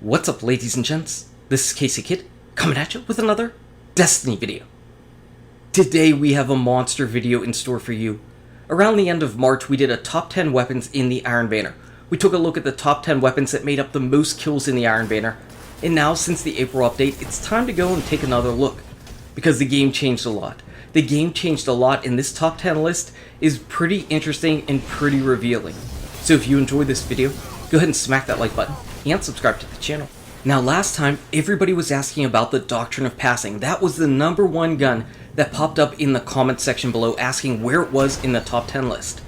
What's up, ladies and gents? This is Casey Kid, coming at you with another Destiny video. Today we have a monster video in store for you. Around the end of March, we did a top 10 weapons in the Iron Banner. We took a look at the top 10 weapons that made up the most kills in the Iron Banner. And now, since the April update, it's time to go and take another look. Because the game changed a lot. The game changed a lot, and this top 10 list is pretty interesting and pretty revealing. So if you enjoyed this video, go ahead and smack that like button and subscribe to the channel. Now, last time, everybody was asking about the Doctrine of Passing. That was the #1 gun that popped up in the comment section below asking where it was in the top 10 list.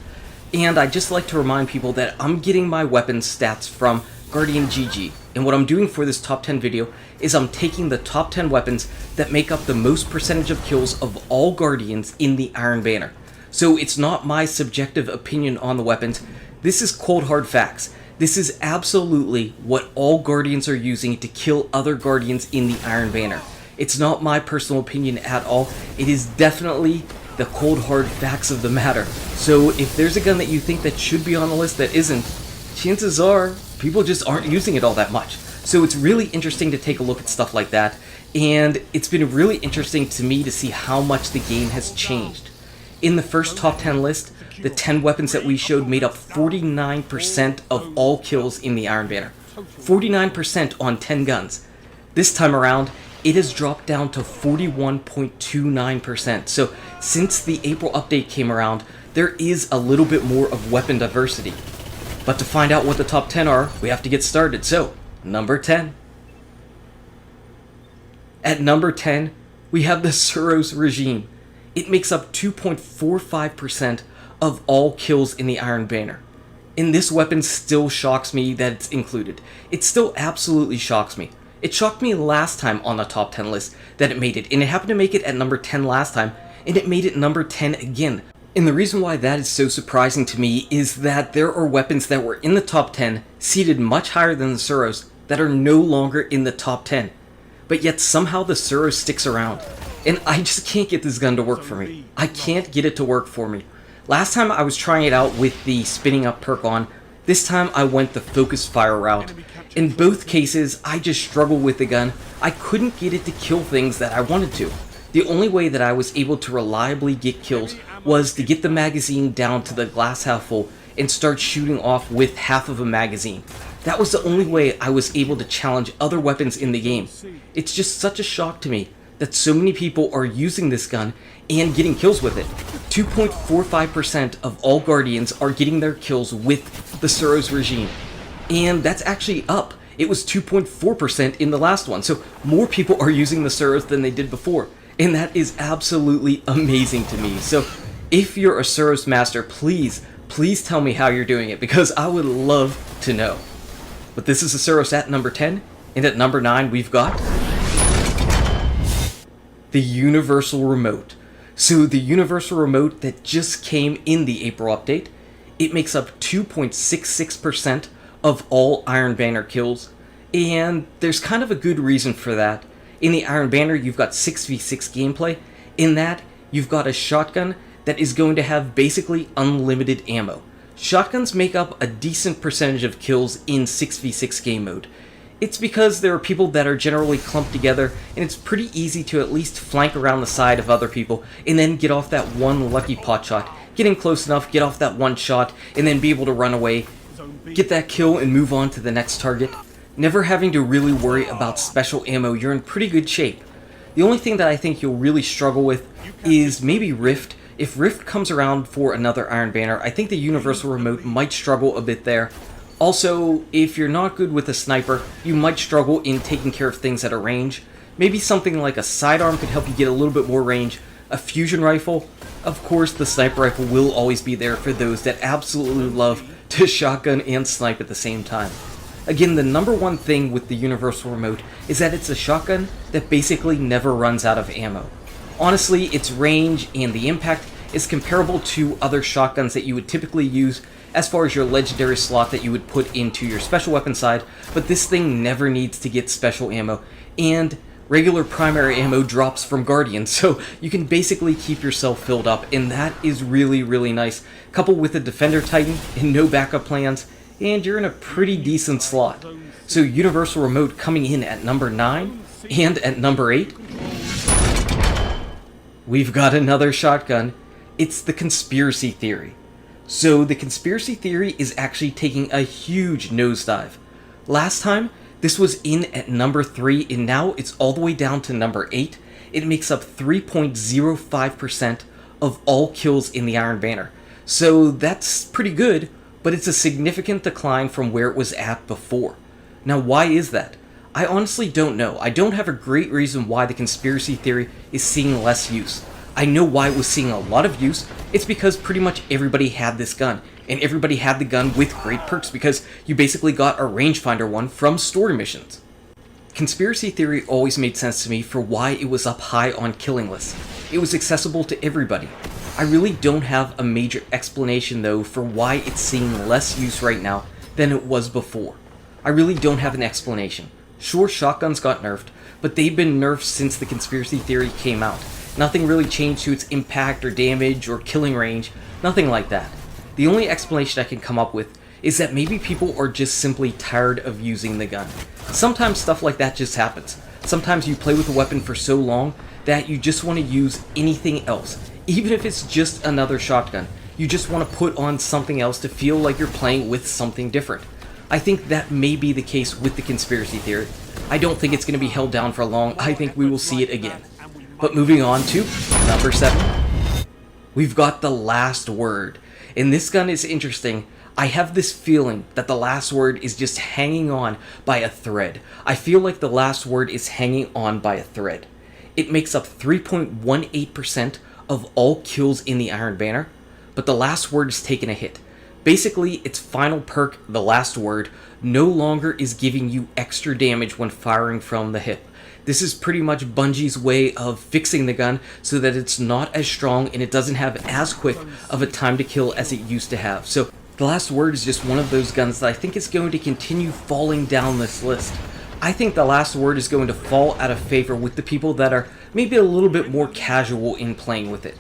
And I'd just like to remind people that I'm getting my weapons stats from Guardian GG. And what I'm doing for this top 10 video is I'm taking the top 10 weapons that make up the most percentage of kills of all Guardians in the Iron Banner. So it's not my subjective opinion on the weapons. This is cold hard facts. This is absolutely what all Guardians are using to kill other Guardians in the Iron Banner. It's not my personal opinion at all. It is definitely the cold hard facts of the matter. So if there's a gun that you think that should be on the list that isn't, chances are people just aren't using it all that much. So it's really interesting to take a look at stuff like that. And it's been really interesting to me to see how much the game has changed. In the first top 10 list, the 10 weapons that we showed made up 49% of all kills in the Iron Banner. 49% on 10 guns. This time around, it has dropped down to 41.29%. So since the April update came around, there is a little bit more of weapon diversity. But to find out what the top 10 are, we have to get started. So, number 10. At number 10, we have the Suros regime. It makes up 2.45% of all kills in the Iron Banner. And this weapon still shocks me that it's included. It still absolutely shocks me. It shocked me last time on the top 10 list that it made it, and it happened to make it at number 10 last time, and it made it number 10 again. And the reason why that is so surprising to me is that there are weapons that were in the top 10, seated much higher than the Suros, that are no longer in the top 10. But yet somehow the Suros sticks around. And I just can't get this gun to work for me. I can't get it to work for me. Last time I was trying it out with the spinning up perk on. This time I went the focused fire route. In both cases, I just struggled with the gun. I couldn't get it to kill things that I wanted to. The only way that I was able to reliably get kills was to get the magazine down to the glass half full and start shooting off with half of a magazine. That was the only way I was able to challenge other weapons in the game. It's just such a shock to me that so many people are using this gun and getting kills with it. 2.45% of all Guardians are getting their kills with the Suros regime. And that's actually up. It was 2.4% in the last one, so more people are using the Suros than they did before. And that is absolutely amazing to me. So if you're a Suros master, please tell me how you're doing it, because I would love to know. But this is the Suros at number 10, and at number 9 we've got the Universal Remote. So the Universal Remote that just came in the April update, it makes up 2.66% of all Iron Banner kills, and there's kind of a good reason for that. In the Iron Banner, you've got 6v6 gameplay. In that, you've got a shotgun that is going to have basically unlimited ammo. Shotguns make up a decent percentage of kills in 6v6 game mode. It's because there are people that are generally clumped together, and it's pretty easy to at least flank around the side of other people and then get off that one lucky pot shot. Get in close enough, get off that one shot, and then be able to run away, get that kill, and move on to the next target. Never having to really worry about special ammo, you're in pretty good shape. The only thing that I think you'll really struggle with is maybe Rift. If Rift comes around for another Iron Banner, I think the Universal Remote might struggle a bit there. Also, if you're not good with a sniper, you might struggle in taking care of things at a range. Maybe something like a sidearm could help you get a little bit more range. A fusion rifle, of course the sniper rifle will always be there for those that absolutely love to shotgun and snipe at the same time. Again, the #1 thing with the Universal Remote is that it's a shotgun that basically never runs out of ammo. Honestly, its range and the impact is comparable to other shotguns that you would typically use as far as your legendary slot that you would put into your special weapon side, but this thing never needs to get special ammo, and regular primary ammo drops from Guardian, so you can basically keep yourself filled up, and that is really, really nice. Coupled with a Defender Titan and no backup plans, and you're in a pretty decent slot. So Universal Remote coming in at number 9, and at number 8, we've got another shotgun. It's the Conspiracy Theory. So the Conspiracy Theory is actually taking a huge nosedive. Last time, this was in at number 3, and now it's all the way down to number 8. It makes up 3.05% of all kills in the Iron Banner. So that's pretty good, but it's a significant decline from where it was at before. Now, why is that? I honestly don't know. I don't have a great reason why the Conspiracy Theory is seeing less use. I know why it was seeing a lot of use. It's because pretty much everybody had this gun, and everybody had the gun with great perks because you basically got a rangefinder one from story missions. Conspiracy Theory always made sense to me for why it was up high on killing lists. It was accessible to everybody. I really don't have a major explanation though for why it's seeing less use right now than it was before. I really don't have an explanation. Sure, shotguns got nerfed, but they've been nerfed since the Conspiracy Theory came out. Nothing really changed to its impact or damage or killing range, nothing like that. The only explanation I can come up with is that maybe people are just simply tired of using the gun. Sometimes stuff like that just happens. Sometimes you play with a weapon for so long that you just want to use anything else. Even if it's just another shotgun, you just want to put on something else to feel like you're playing with something different. I think that may be the case with the Conspiracy Theory. I don't think it's going to be held down for long. I think we will see it again. But moving on to number 7, we've got the Last Word. And this gun is interesting. I have this feeling that the Last Word is just hanging on by a thread. I feel like the Last Word is hanging on by a thread. It makes up 3.18% of all kills in the Iron Banner, but the Last Word is taking a hit. Basically, its final perk, the Last Word, no longer is giving you extra damage when firing from the hip. This is pretty much Bungie's way of fixing the gun so that it's not as strong and it doesn't have as quick of a time to kill as it used to have. So the Last Word is just one of those guns that I think is going to continue falling down this list. I think the Last Word is going to fall out of favor with the people that are maybe a little bit more casual in playing with it.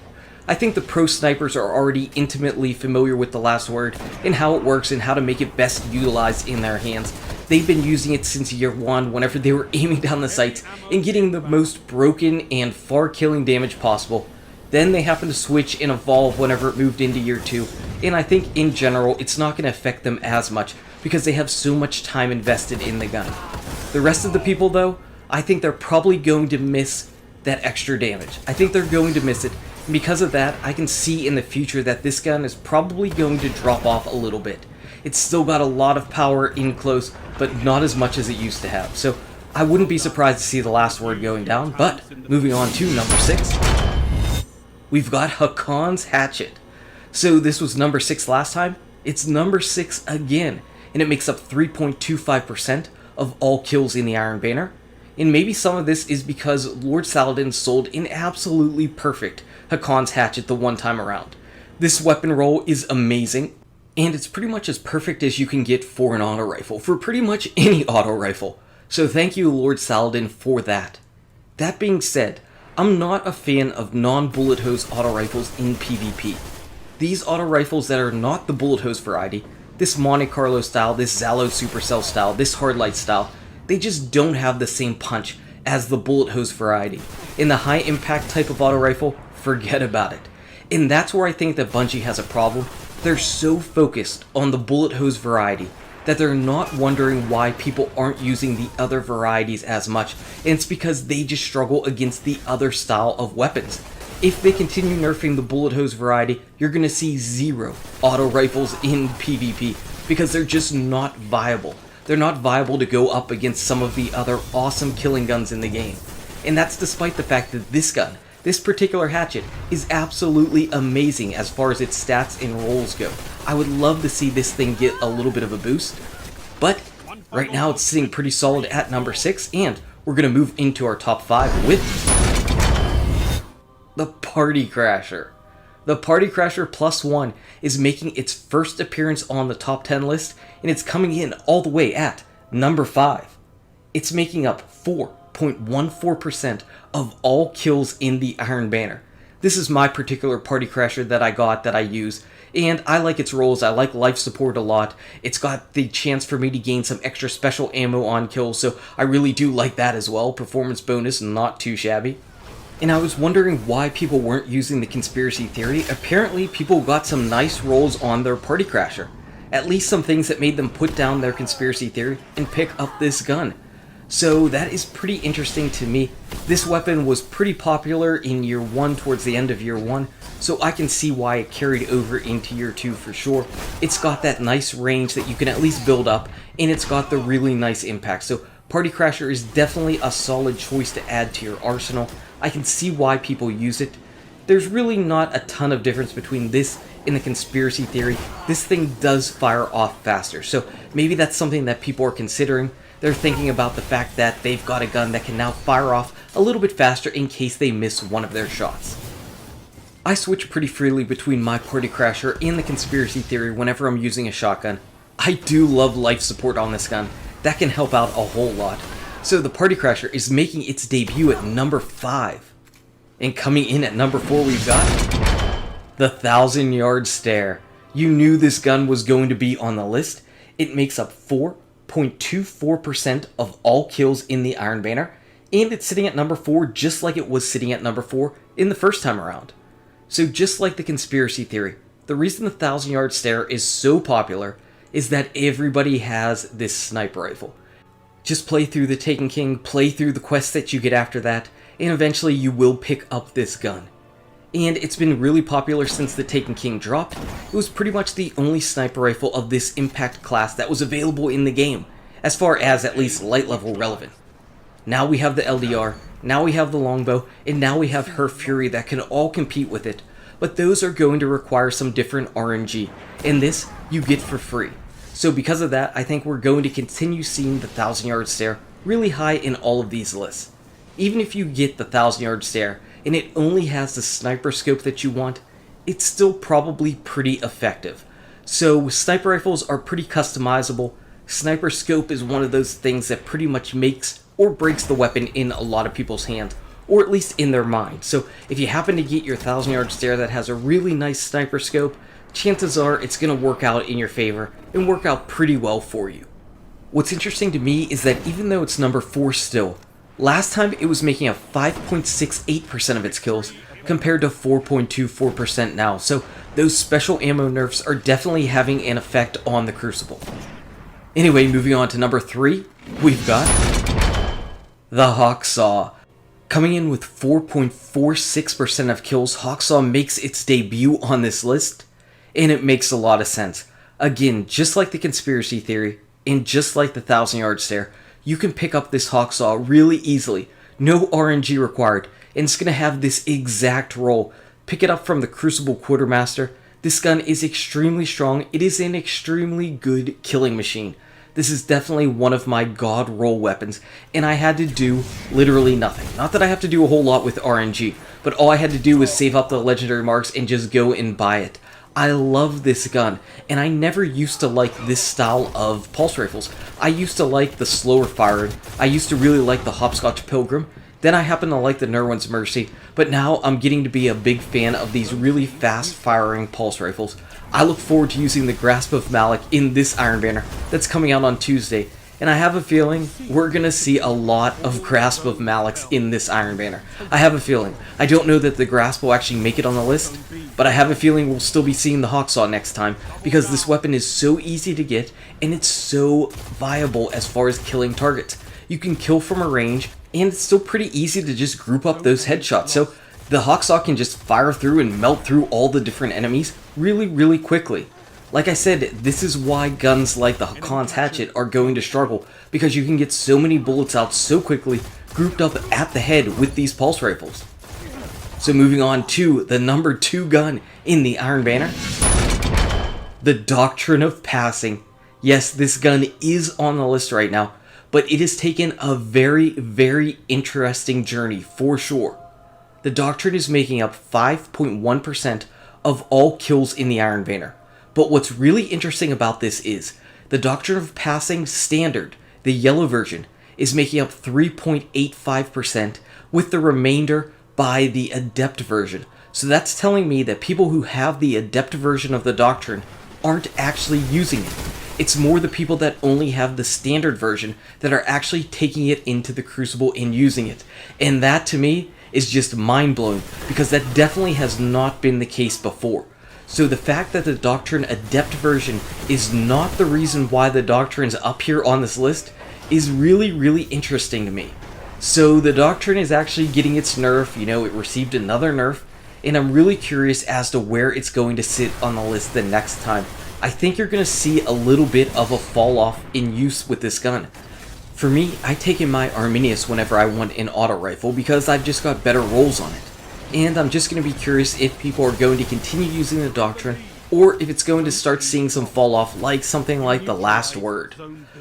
I think the pro snipers are already intimately familiar with the Last Word and how it works and how to make it best utilized in their hands. They've been using it since year 1 whenever they were aiming down the sights and getting the most broken and far killing damage possible. Then they happened to switch and evolve whenever it moved into year 2, and I think in general it's not going to affect them as much because they have so much time invested in the gun. The rest of the people though, I think they're probably going to miss that extra damage. I think they're going to miss it, and because of that I can see in the future that this gun is probably going to drop off a little bit. It's still got a lot of power in close, but not as much as it used to have, so I wouldn't be surprised to see the Last Word going down. But moving on to number 6, we've got Haakon's Hatchet. So this was number 6 last time, it's number 6 again, and it makes up 3.25% of all kills in the Iron Banner. And maybe some of this is because Lord Saladin sold an absolutely perfect Haakon's Hatchet the one time around. This weapon roll is amazing, and it's pretty much as perfect as you can get for an auto rifle, for pretty much any auto rifle. So thank you, Lord Saladin, for that. That being said, I'm not a fan of non-bullet hose auto rifles in PvP. These auto rifles that are not the bullet hose variety, this Monte Carlo style, this Zalo Supercell style, this Hardlight style, they just don't have the same punch as the bullet hose variety. In the high impact type of auto rifle, forget about it. And that's where I think that Bungie has a problem. They're so focused on the bullet hose variety that they're not wondering why people aren't using the other varieties as much, and it's because they just struggle against the other style of weapons. If they continue nerfing the bullet hose variety, you're going to see 0 auto rifles in PvP because they're just not viable. They're not viable to go up against some of the other awesome killing guns in the game. And that's despite the fact that this gun, this particular hatchet, is absolutely amazing as far as its stats and rolls go. I would love to see this thing get a little bit of a boost, but right now it's sitting pretty solid at number 6, and we're going to move into our top 5 with the Party Crasher. The Party Crasher +1 is making its first appearance on the top 10 list, and it's coming in all the way at number 5. It's making up 4.14% of all kills in the Iron Banner. This is my particular Party Crasher that I got, that I use, and I like its rolls. I like life support a lot. It's got the chance for me to gain some extra special ammo on kills, so I really do like that as well. Performance bonus, not too shabby. And I was wondering why people weren't using the conspiracy theory. Apparently, people got some nice rolls on their party crasher. At least some things that made them put down their conspiracy theory and pick up this gun. So that is pretty interesting to me. This weapon was pretty popular in year 1, towards the end of year 1, so I can see why it carried over into year 2 for sure. It's got that nice range that you can at least build up, and it's got the really nice impact. So Party Crasher is definitely a solid choice to add to your arsenal. I can see why people use it. There's really not a ton of difference between this and the conspiracy theory. This thing does fire off faster, so maybe that's something that people are considering. They're thinking about the fact that they've got a gun that can now fire off a little bit faster in case they miss one of their shots. I switch pretty freely between my Party Crasher and the conspiracy theory whenever I'm using a shotgun. I do love life support on this gun. That can help out a whole lot. So the Party Crasher is making its debut at number 5. And coming in at number 4 we've got the 1,000-yard stare. You knew this gun was going to be on the list. It makes up 4.24% of all kills in the Iron Banner, and it's sitting at number 4 just like it was sitting at number 4 in the first time around. So just like the conspiracy theory, the reason the 1,000-yard stare is so popular is that everybody has this sniper rifle. Just play through the Taken King, play through the quests that you get after that, and eventually you will pick up this gun. And it's been really popular since the Taken King dropped. It was pretty much the only sniper rifle of this impact class that was available in the game, as far as at least light level relevant. Now we have the LDR, now we have the longbow, and now we have Her Fury that can all compete with it, but those are going to require some different RNG, and this you get for free. So because of that, I think we're going to continue seeing the 1,000-yard stare really high in all of these lists. Even if you get the 1,000-yard stare, and it only has the sniper scope that you want, it's still probably pretty effective. So sniper rifles are pretty customizable. Sniper scope is one of those things that pretty much makes or breaks the weapon in a lot of people's hands, or at least in their mind. So if you happen to get your 1,000-yard stare that has a really nice sniper scope, chances are it's going to work out in your favor and work out pretty well for you. What's interesting to me is that even though it's number 4 still, last time it was making up 5.68% of its kills compared to 4.24% now, so those special ammo nerfs are definitely having an effect on the Crucible. Anyway, moving on to number 3, we've got the Hawksaw. Coming in with 4.46% of kills, Hawksaw makes its debut on this list, and it makes a lot of sense. Again, just like the conspiracy theory, and just like the 1,000-yard stare, you can pick up this Hawksaw really easily, no RNG required, and it's going to have this exact roll. Pick it up from the Crucible Quartermaster. This gun is extremely strong, it is an extremely good killing machine. This is definitely one of my god roll weapons, and I had to do literally nothing. Not that I have to do a whole lot with RNG, but all I had to do was save up the legendary marks and just go and buy it. I love this gun, and I never used to like this style of pulse rifles. I used to like the slower firing. I used to really like the Hopscotch Pilgrim. Then I happen to like the Nerwin's Mercy, but now I'm getting to be a big fan of these really fast firing pulse rifles. I look forward to using the Grasp of Malak in this Iron Banner that's coming out on Tuesday, and I have a feeling we're going to see a lot of Grasp of Malaks in this Iron Banner. I have a feeling. I don't know that the Grasp will actually make it on the list, but I have a feeling we'll still be seeing the Hawksaw next time, because this weapon is so easy to get, and it's so viable as far as killing targets. You can kill from a range, and it's still pretty easy to just group up those headshots, so the Hawksaw can just fire through and melt through all the different enemies really quickly. Like I said, this is why guns like the Haakon's Hatchet are going to struggle, because you can get so many bullets out so quickly, grouped up at the head with these pulse rifles. So moving on to the number 2 gun in the Iron Banner, the Doctrine of Passing. Yes, this gun is on the list right now, but it has taken a very interesting journey for sure. The Doctrine is making up 5.1% of all kills in the Iron Banner. But what's really interesting about this is, the Doctrine of Passing Standard, the yellow version, is making up 3.85%, with the remainder by the Adept version. So that's telling me that people who have the adept version of the Doctrine aren't actually using it. It's more the people that only have the standard version that are actually taking it into the Crucible and using it. And that, to me, is just mind-blowing, because that definitely has not been the case before. So the fact that the Doctrine Adept version is not the reason why the Doctrine's up here on this list is really, really interesting to me. So the Doctrine is actually getting its nerf, you know, it received another nerf, and I'm really curious as to where it's going to sit on the list the next time. I think you're going to see a little bit of a fall off in use with this gun. For me, I take in my Arminius whenever I want an auto rifle because I've just got better rolls on it. And I'm just going to be curious if people are going to continue using the Doctrine, or if it's going to start seeing some fall off like something like the Last Word.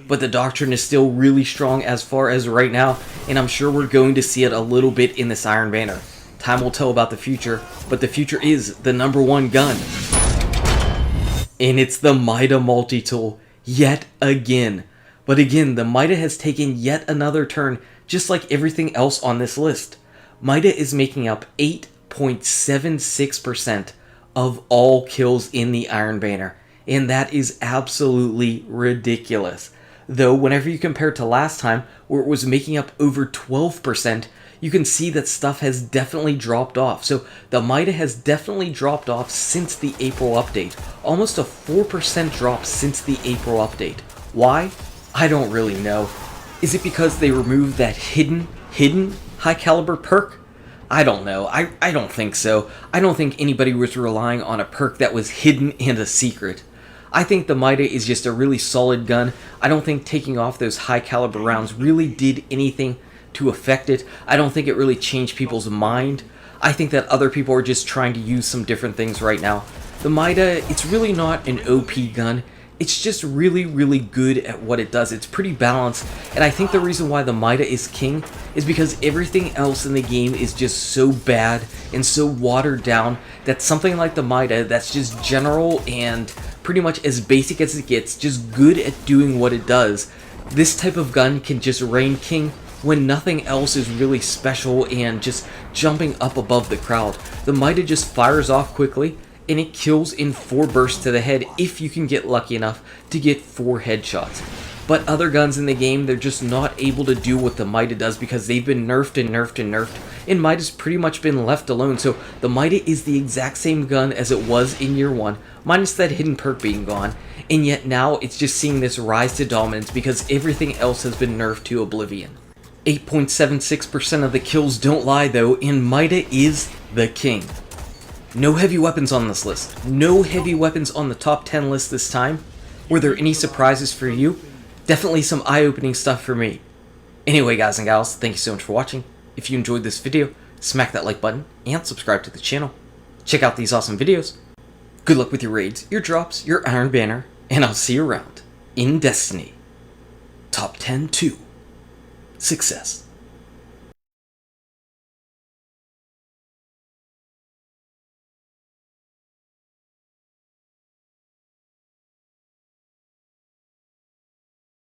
But the Doctrine is still really strong as far as right now, and I'm sure we're going to see it a little bit in this Iron Banner. Time will tell about the future, but the future is the #1 gun. And it's the Mida multi-tool, yet again. But again, the Mida has taken yet another turn, just like everything else on this list. Mida is making up 8.76% of all kills in the Iron Banner, and that is absolutely ridiculous. Though, whenever you compare it to last time, where it was making up over 12%, you can see that stuff has definitely dropped off. So the Mida has definitely dropped off since the April update. Almost a 4% drop since the April update. Why? I don't really know. Is it because they removed that hidden high caliber perk? I don't know. I don't think so. I don't think anybody was relying on a perk that was hidden and a secret. I think the Mida is just a really solid gun. I don't think taking off those high caliber rounds really did anything to affect it. I don't think it really changed people's mind. I think that other people are just trying to use some different things right now. The Mida, it's really not an OP gun. It's just really, really good at what it does. It's pretty balanced, and I think the reason why the Mida is king is because everything else in the game is just so bad and so watered down that something like the Mida that's just general and pretty much as basic as it gets, just good at doing what it does, this type of gun can just reign king when nothing else is really special and just jumping up above the crowd. The Mida just fires off quickly, and it kills in 4 bursts to the head if you can get lucky enough to get 4 headshots. But other guns in the game, they're just not able to do what the Mida does because they've been nerfed and nerfed and nerfed, and Mida's pretty much been left alone. So the Mida is the exact same gun as it was in year 1, minus that hidden perk being gone, and yet now it's just seeing this rise to dominance because everything else has been nerfed to oblivion. 8.76% of the kills don't lie though, and Mida is the king. No heavy weapons on this list. No heavy weapons on the top 10 list this time. Were there any surprises for you? Definitely some eye-opening stuff for me. Anyway, guys and gals, thank you so much for watching. If you enjoyed this video, smack that like button and subscribe to the channel. Check out these awesome videos. Good luck with your raids, your drops, your Iron Banner, and I'll see you around in Destiny. Top 10 2. Success.